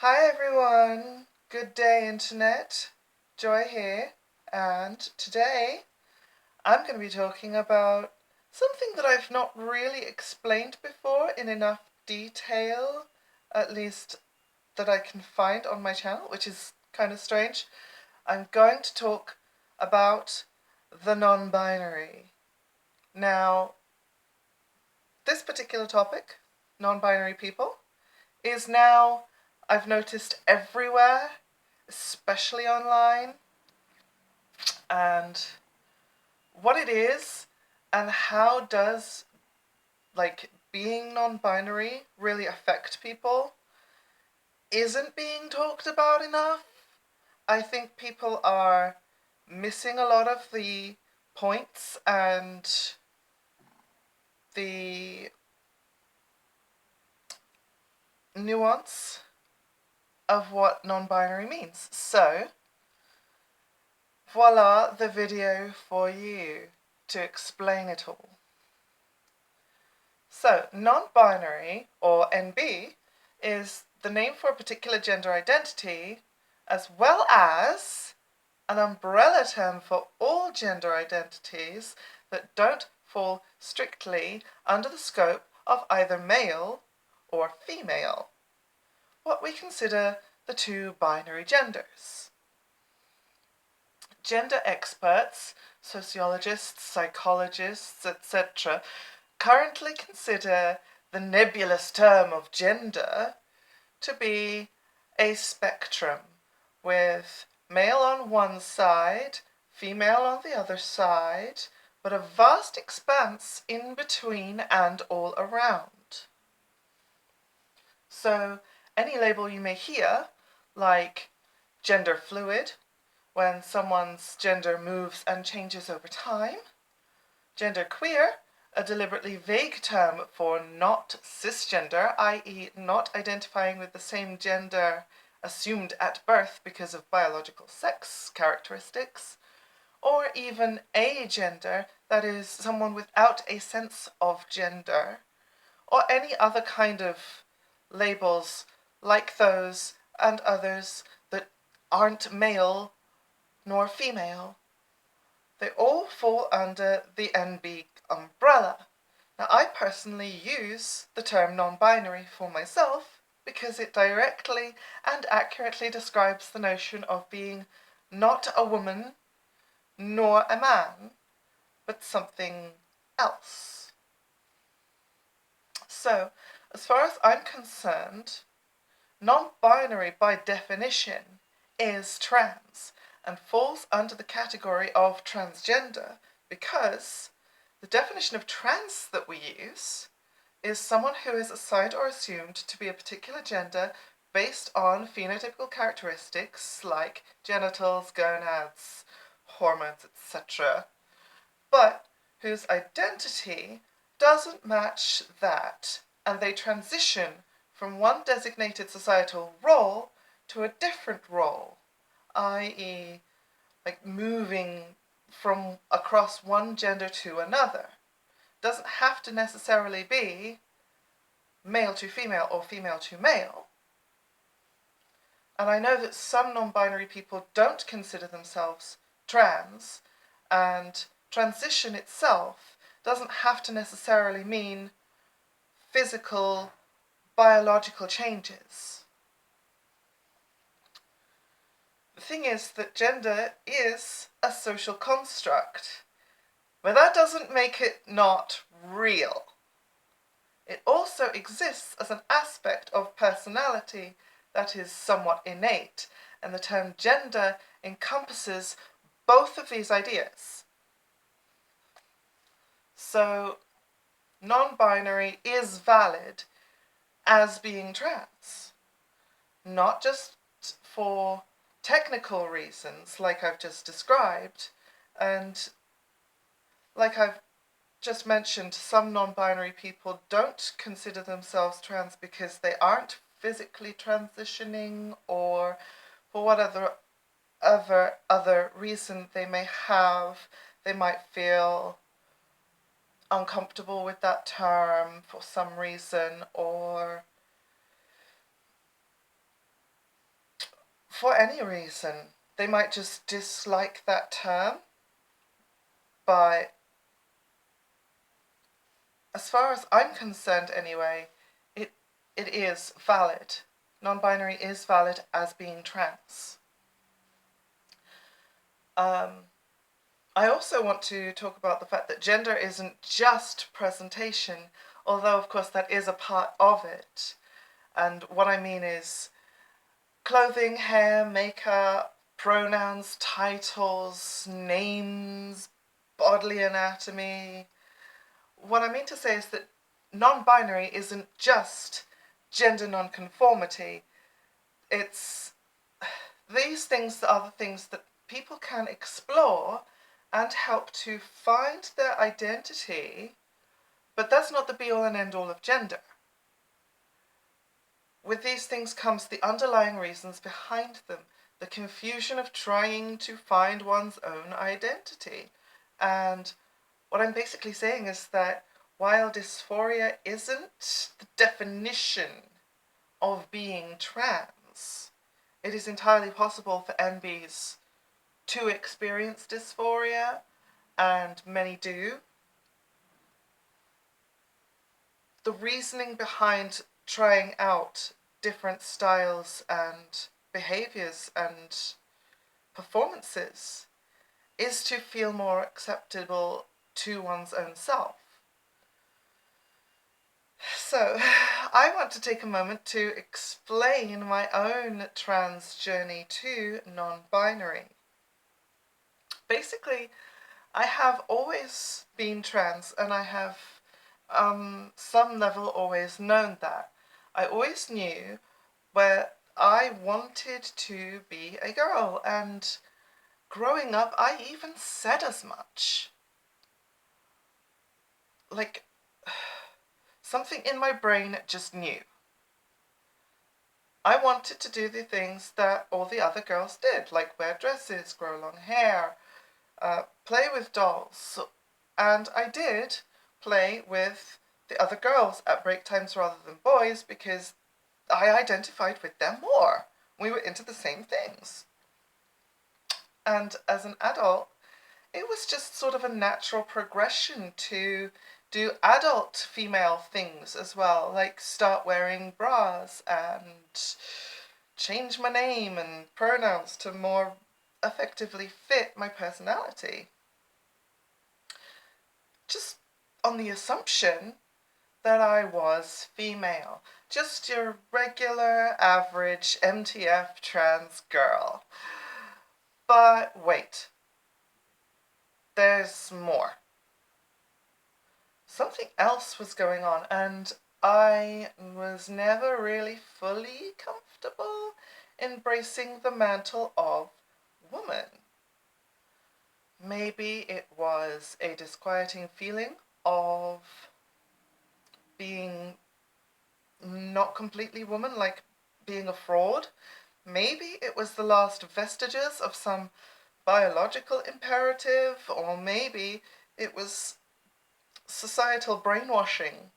Hi everyone, good day internet, Joy here, and today I'm going to be talking about something that I've not really explained before in enough detail, at least that I can find on my channel, which is kind of strange. I'm going to talk about the non-binary. Now, this particular topic, non-binary people, is now, I've noticed, everywhere, especially online, and what it is and how does being non-binary really affect people isn't being talked about enough. I think people are missing a lot of the points and the nuance of what non-binary means. So voila, the video for you to explain it all. So, non-binary, or NB, is the name for a particular gender identity, as well as an umbrella term for all gender identities that don't fall strictly under the scope of either male or female, what we consider the two binary genders. Gender experts, sociologists, psychologists, etc., currently consider the nebulous term of gender to be a spectrum with male on one side, female on the other side, but a vast expanse in between and all around. So any label you may hear, like gender fluid, when someone's gender moves and changes over time, gender queer, a deliberately vague term for not cisgender, i.e. not identifying with the same gender assumed at birth because of biological sex characteristics, or even agender, that is, someone without a sense of gender, or any other kind of labels like those and others that aren't male nor female. They all fall under the NB umbrella. Now, I personally use the term non-binary for myself because it directly and accurately describes the notion of being not a woman nor a man, but something else. So, as far as I'm concerned, non-binary by definition is trans and falls under the category of transgender because the definition of trans that we use is someone who is assigned or assumed to be a particular gender based on phenotypical characteristics like genitals, gonads, hormones, etc., but whose identity doesn't match that, and they transition from one designated societal role to a different role, i.e., like moving from across one gender to another. Doesn't have to necessarily be male to female or female to male. And I know that some non-binary people don't consider themselves trans, and transition itself doesn't have to necessarily mean physical, biological changes. The thing is that gender is a social construct, but that doesn't make it not real. It also exists as an aspect of personality that is somewhat innate, and the term gender encompasses both of these ideas. So, non-binary is valid as being trans, not just for technical reasons like I've just described, and like I've just mentioned, some non-binary people don't consider themselves trans because they aren't physically transitioning, or for whatever other reason they may have. They might feel uncomfortable with that term for some reason, or for any reason. They might just dislike that term, but as far as I'm concerned anyway, it is valid. Non-binary is valid as being trans. I also want to talk about the fact that gender isn't just presentation, although of course that is a part of it. And what I mean is clothing, hair, makeup, pronouns, titles, names, bodily anatomy. What I mean to say is that non-binary isn't just gender non-conformity. It's these things are the things that people can explore and help to find their identity, but that's not the be-all and end-all of gender. With these things comes the underlying reasons behind them, the confusion of trying to find one's own identity. And what I'm basically saying is that while dysphoria isn't the definition of being trans, it is entirely possible for NBs to experience dysphoria, and many do. The reasoning behind trying out different styles and behaviors and performances is to feel more acceptable to one's own self. So, I want to take a moment to explain my own trans journey to non-binary. Basically, I have always been trans, and I have some level always known that. I always knew where I wanted to be a girl, and growing up I even said as much. Like, something in my brain just knew. I wanted to do the things that all the other girls did, like wear dresses, grow long hair, play with dolls. And I did play with the other girls at break times rather than boys because I identified with them more. We were into the same things. And as an adult, it was just sort of a natural progression to do adult female things as well, like start wearing bras and change my name and pronouns to more effectively fit my personality. Just on the assumption that I was female. Just your regular, average, MTF trans girl. But wait. There's more. Something else was going on, and I was never really fully comfortable embracing the mantle of woman. Maybe it was a disquieting feeling of being not completely woman, like being a fraud. Maybe it was the last vestiges of some biological imperative, or maybe it was societal brainwashing.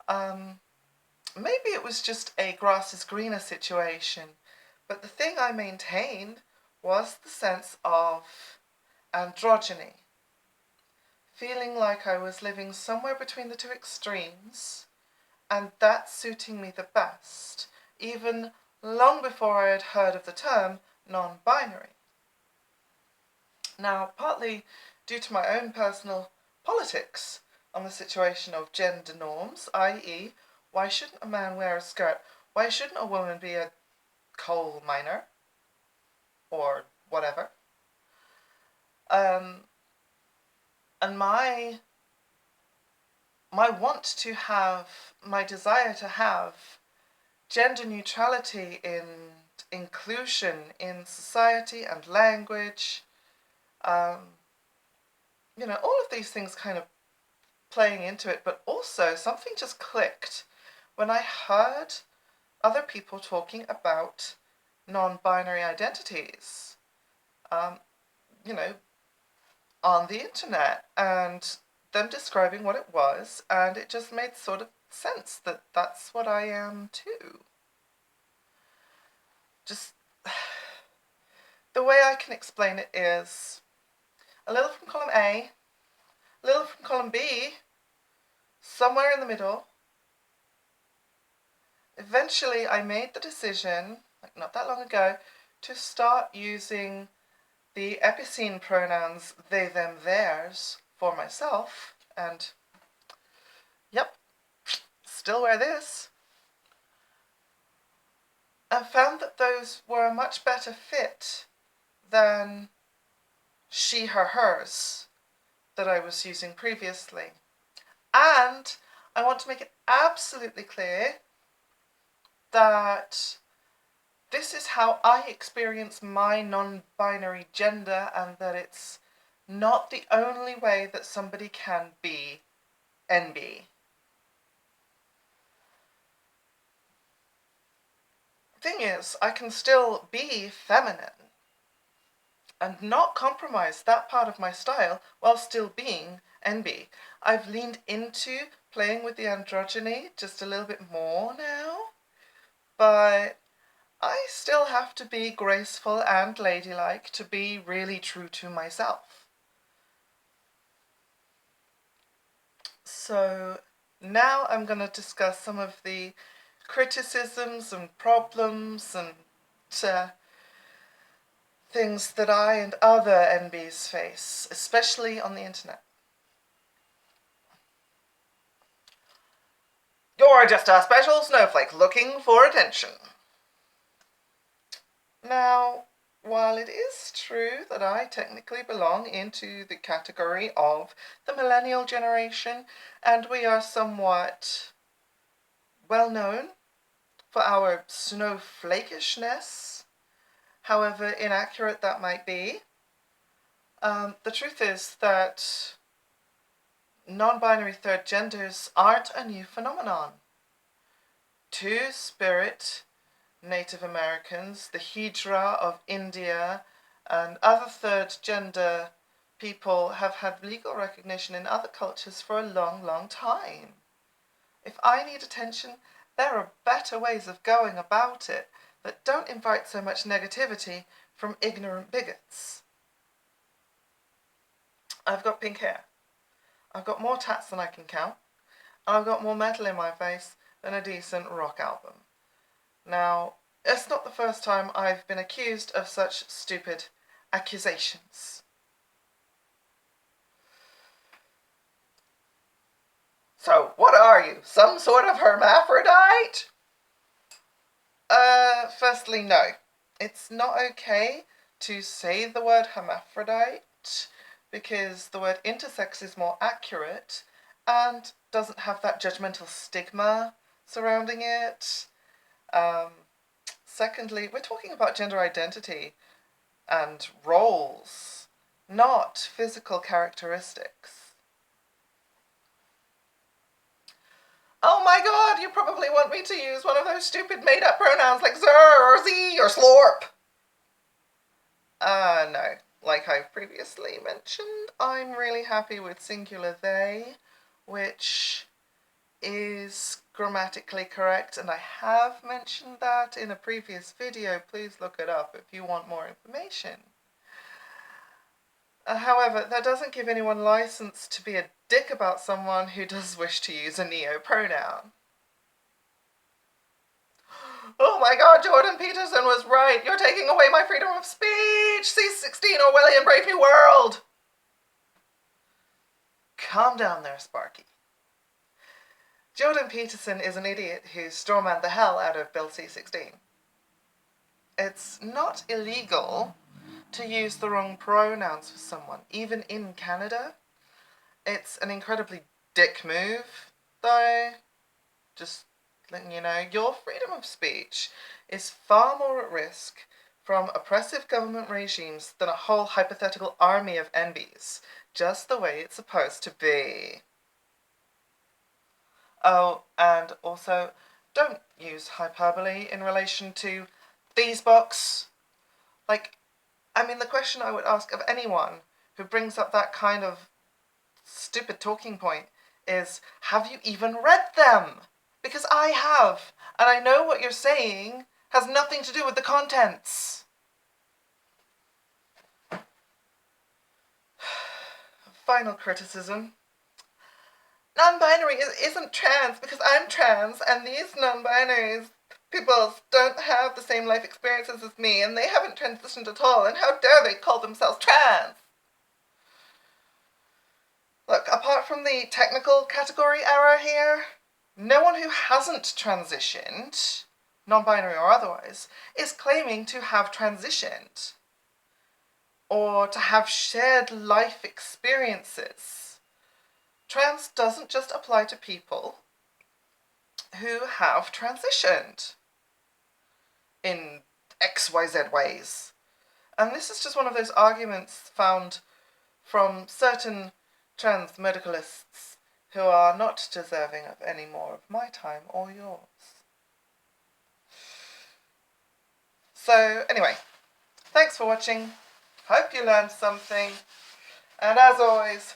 Maybe it was just a grass is greener situation. But the thing I maintained was the sense of androgyny. Feeling like I was living somewhere between the two extremes, and that suiting me the best, even long before I had heard of the term non-binary. Now, partly due to my own personal politics on the situation of gender norms, i.e., why shouldn't a man wear a skirt? Why shouldn't a woman be a coal miner? Or whatever. And my want to have, my desire to have gender neutrality and inclusion in society and language, all of these things kind of playing into it, but also something just clicked when I heard other people talking about non-binary identities, on the internet, and them describing what it was, and it just made sort of sense that that's what I am too. Just The way I can explain it is a little from column A, a little from column B, somewhere in the middle. Eventually I made the decision, like not that long ago, to start using the epicene pronouns they, them, theirs for myself, and yep, still wear this. And found that those were a much better fit than she, her, hers that I was using previously. And I want to make it absolutely clear that this is how I experience my non-binary gender, and that it's not the only way that somebody can be NB. Thing is, I can still be feminine and not compromise that part of my style while still being NB. I've leaned into playing with the androgyny just a little bit more now, but I still have to be graceful and ladylike to be really true to myself. So now I'm going to discuss some of the criticisms and problems and things that I and other NBs face, especially on the internet. You're just a special snowflake looking for attention. Now, while it is true that I technically belong into the category of the millennial generation, and we are somewhat well known for our snowflakishness, however inaccurate that might be, the truth is that non-binary third genders aren't a new phenomenon. Two-spirit Native Americans, the Hijra of India, and other third gender people have had legal recognition in other cultures for a long, long time. If I need attention, there are better ways of going about it that don't invite so much negativity from ignorant bigots. I've got pink hair. I've got more tats than I can count. And I've got more metal in my face than a decent rock album. Now, it's not the first time I've been accused of such stupid accusations. So, what are you? Some sort of hermaphrodite? Firstly, no. It's not okay to say the word hermaphrodite because the word intersex is more accurate and doesn't have that judgmental stigma surrounding it. Secondly, we're talking about gender identity and roles, not physical characteristics. Oh my god, you probably want me to use one of those stupid made-up pronouns like zer or z or slorp. No. Like I've previously mentioned, I'm really happy with singular they, which is grammatically correct, and I have mentioned that in a previous video. Please look it up if you want more information. However, that doesn't give anyone license to be a dick about someone who does wish to use a neo-pronoun. Oh my god, Jordan Peterson was right. You're taking away my freedom of speech. C16 Orwellian Brave New World. Calm down there, Sparky. Jordan Peterson is an idiot who strawmanned the hell out of Bill C16. It's not illegal to use the wrong pronouns for someone, even in Canada. It's an incredibly dick move, though. Just letting you know, your freedom of speech is far more at risk from oppressive government regimes than a whole hypothetical army of NBs, just the way it's supposed to be. Oh, and also, don't use hyperbole in relation to these books. Like, I mean, the question I would ask of anyone who brings up that kind of stupid talking point is, have you even read them? Because I have, and I know what you're saying has nothing to do with the contents. final criticism. Non-binary isn't trans because I'm trans and these non-binaries people don't have the same life experiences as me and they haven't transitioned at all, and how dare they call themselves trans? Look, apart from the technical category error here, no one who hasn't transitioned, non-binary or otherwise, is claiming to have transitioned or to have shared life experiences. Trans doesn't just apply to people who have transitioned in XYZ ways. And this is just one of those arguments found from certain trans medicalists who are not deserving of any more of my time or yours. So anyway, thanks for watching. Hope you learned something. And as always,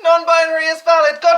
non-binary is valid. God